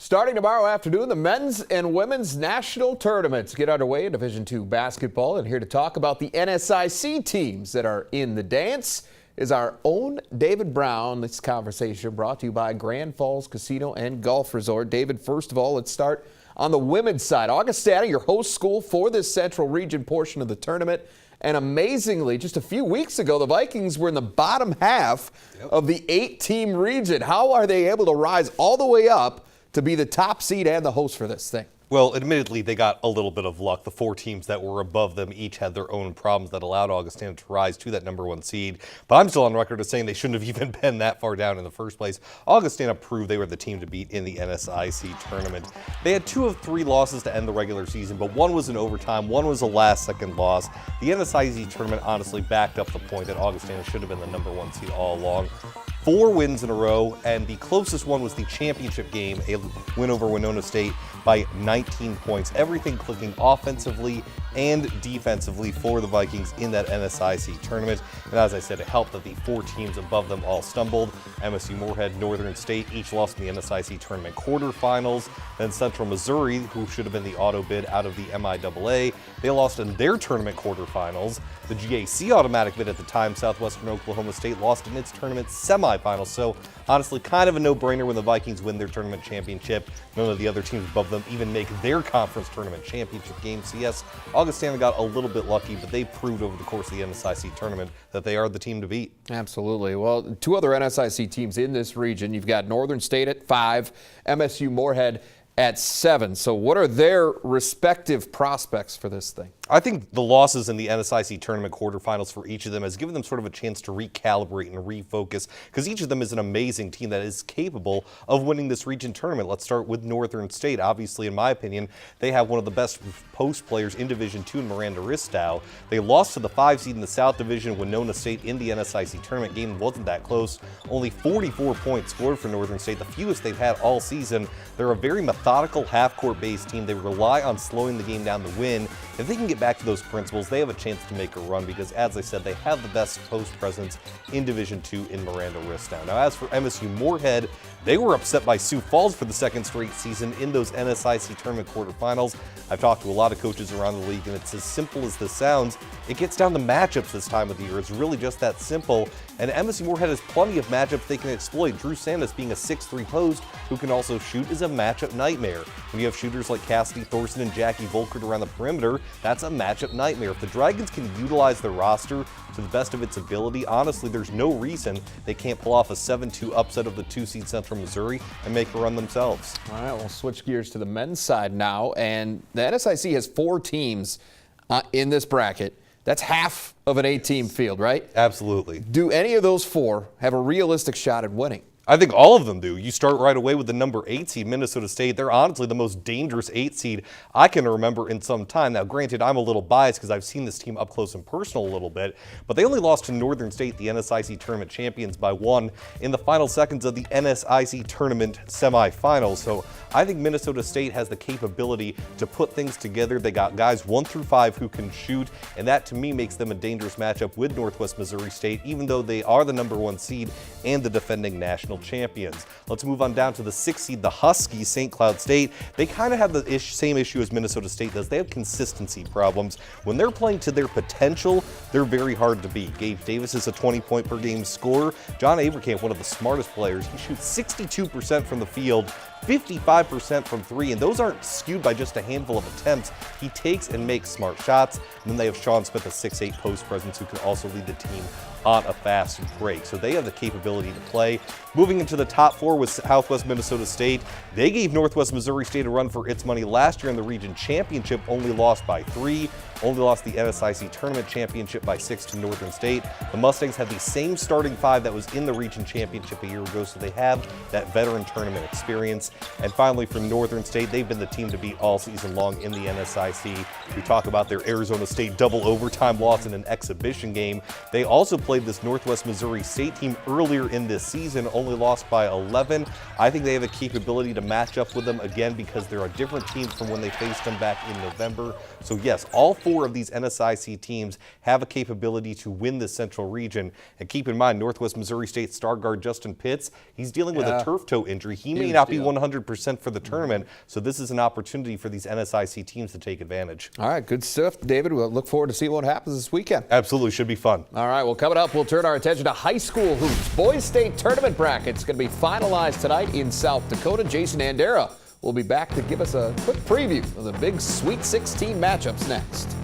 Starting tomorrow afternoon, the men's and women's national tournaments get underway in Division II basketball. And here to talk about the NSIC teams that are in the dance is our own David Brown. This conversation brought to you by Grand Falls Casino and Golf Resort. David, first of all, let's start on the women's side. Augustana, your host school for this Central Region portion of the tournament. And amazingly, just a few weeks ago, the Vikings were in the bottom half of the 8-team region. How are they able to rise all the way up to be the top seed and the host for this thing? Well, admittedly, they got a little bit of luck. The 4 teams that were above them each had their own problems that allowed Augustana to rise to that number 1 seed. But I'm still on record as saying they shouldn't have even been that far down in the first place. Augustana proved they were the team to beat in the NSIC tournament. They had 2 of 3 losses to end the regular season, but 1 was in overtime, 1 was a last-second loss. The NSIC tournament honestly backed up the point that Augustana should have been the number 1 seed all along. 4 wins in a row, and the closest one was the championship game, a win over Winona State by 19 points. Everything clicking offensively and defensively for the Vikings in that NSIC tournament. And as I said, it helped that the 4 teams above them all stumbled. MSU Moorhead, Northern State each lost in the NSIC tournament quarterfinals. Then Central Missouri, who should have been the auto bid out of the MIAA, they lost in their tournament quarterfinals. The GAC automatic bid at the time, Southwestern Oklahoma State, lost in its tournament semifinals. So honestly, kind of a no-brainer when the Vikings win their tournament championship. None of the other teams above them even make their conference tournament championship game. So yes, Augustana got a little bit lucky, but they proved over the course of the NSIC tournament that they are the team to beat. Absolutely. Well, 2 other NSIC teams in this region. You've got Northern State at 5, MSU Moorhead at 7. So what are their respective prospects for this thing? I think the losses in the NSIC tournament quarterfinals for each of them has given them sort of a chance to recalibrate and refocus, because each of them is an amazing team that is capable of winning this region tournament. Let's start with Northern State. Obviously, in my opinion, they have one of the best post players in Division II in Miranda Ristow. They lost to the 5 seed in the South Division, Winona State, in the NSIC tournament. Game wasn't that close. Only 44 points scored for Northern State, the fewest they've had all season. They're a very methodical half-court based team. They rely on slowing the game down to win. If they can get back to those principles, they have a chance to make a run because, as I said, they have the best post presence in Division II in Miranda Ristow. Now, as for MSU Moorhead, they were upset by Sioux Falls for the 2nd straight season in those NSIC tournament quarterfinals. I've talked to a lot of coaches around the league, and it's as simple as this sounds. It gets down to matchups this time of the year. It's really just that simple. And MSU Moorhead has plenty of matchups they can exploit. Drew Sandus, being a 6'3" post who can also shoot, is a matchup nightmare. When you have shooters like Cassidy Thorson and Jackie Volkert around the perimeter, that's a matchup nightmare. If the Dragons can utilize their roster to the best of its ability, honestly, there's no reason they can't pull off a 7-2 upset of the 2-seed Central Missouri and make a run themselves. All right, we'll switch gears to the men's side now. And the NSIC has 4 teams in this bracket. That's half of an 8-team field, right? Absolutely. Do any of those 4 have a realistic shot at winning? I think all of them do. You start right away with the number 8 seed, Minnesota State. They're honestly the most dangerous 8 seed I can remember in some time. Now, granted, I'm a little biased because I've seen this team up close and personal a little bit, but they only lost to Northern State, the NSIC tournament champions, by 1 in the final seconds of the NSIC tournament semifinals. So I think Minnesota State has the capability to put things together. They got guys 1 through 5 who can shoot, and that to me makes them a dangerous matchup with Northwest Missouri State, even though they are the number 1 seed and the defending national champions. Let's move on down to the 6th seed, the Huskies, St. Cloud State. They kind of have the same issue as Minnesota State does. They have consistency problems. When they're playing to their potential, they're very hard to beat. Gabe Davis is a 20-point per game scorer. John Avercamp, one of the smartest players, he shoots 62% from the field, 55% from 3, and those aren't skewed by just a handful of attempts. He takes and makes smart shots. And then they have Sean Smith, a 6'8" post presence who can also lead the team on a fast break. So they have the capability to play. Moving into the top 4 with Southwest Minnesota State. They gave Northwest Missouri State a run for its money last year in the region championship, only lost by 3. Only lost the NSIC tournament championship by 6 to Northern State. The Mustangs have the same starting 5 that was in the region championship a year ago, so they have that veteran tournament experience. And finally, from Northern State, they've been the team to beat all season long in the NSIC. We talk about their Arizona State double overtime loss in an exhibition game. They also played played this Northwest Missouri State team earlier in this season, only lost by 11. I think they have a capability to match up with them again because they're a different team from when they faced them back in November. So yes, all 4 of these NSIC teams have a capability to win the Central Region. And keep in mind, Northwest Missouri State star guard Justin Pitts, he's dealing with a turf toe injury. He may not be 100% for the tournament, so this is an opportunity for these NSIC teams to take advantage. All right, good stuff, David. We'll look forward to seeing what happens this weekend. Absolutely, should be fun. All right, well, coming up, we'll turn our attention to high school hoops. Boys State tournament bracket's going to be finalized tonight in South Dakota. Jason Andera will be back to give us a quick preview of the big Sweet 16 matchups next.